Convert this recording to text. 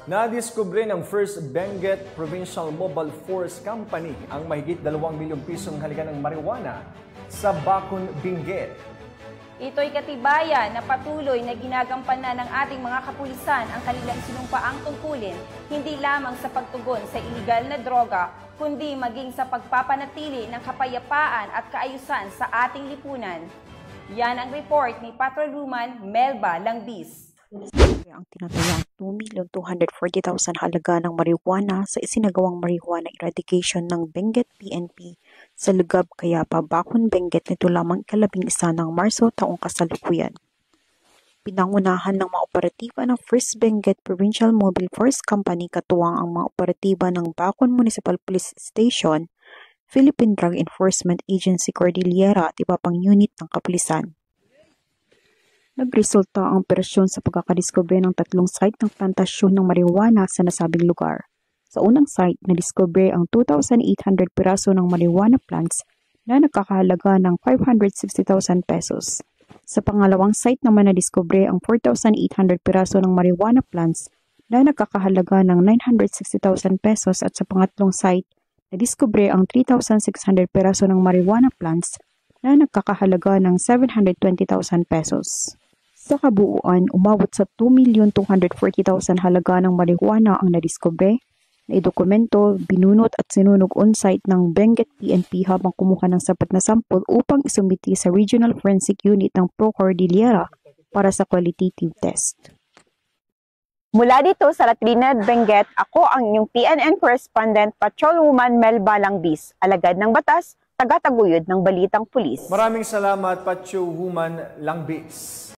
Nadiskubre ng First Benguet Provincial Mobile Force Company ang mahigit 2 milyong pisong halaga ng marijuana sa Bacon, Benguet. Ito'y katibayan na patuloy na ginagampanan ng ating mga kapulisan ang kanilang sinumpaang tungkulin, hindi lamang sa pagtugon sa iligal na droga, kundi maging sa pagpapanatili ng kapayapaan at kaayusan sa ating lipunan. Yan ang report ni Patrolwoman Melba Langbis. Ang tinatayang 2,240,000 halaga ng marijuana sa isinagawang marijuana eradication ng Benguet PNP sa Lugab, Cayapa, Bacon, Benguet nito lamang 11 ng Marso taong kasalukuyan. Pinangunahan ng mga operatiba ng First Benguet Provincial Mobile Force Company katuwang ang mga operatiba ng Bacon Municipal Police Station, Philippine Drug Enforcement Agency Cordillera at iba pang unit ng kapulisan. Nagresulta ang operasyon sa pagkakadiskubre ng 3 site ng plantasyon ng marijuana sa nasabing lugar. Sa unang site, nadiskubre ang 2,800 piraso ng marijuana plants na nagkakahalaga ng 560,000 pesos. Sa pangalawang site naman nadiskubre ang 4,800 piraso ng marijuana plants na nagkakahalaga ng 960,000 pesos at sa pangatlong site, nadiskubre ang 3,600 piraso ng marijuana plants na nagkakahalaga ng 720,000 pesos. Sa kabuuan, umabot sa 2,240,000 halaga ng marijuana ang nadiskubre, na idokumento, binunot at sinunog on-site ng Benguet PNP habang kumuha ng sapat na sampol upang isumiti sa Regional Forensic Unit ng Pro Cordillera para sa qualitative test. Mula dito sa La Trinidad, Benguet, ako ang inyong PNN correspondent Patrolwoman Melba Langbis, alagad ng batas, taga-taguyod ng Balitang Pulis. Maraming salamat, Patrolwoman Langbis.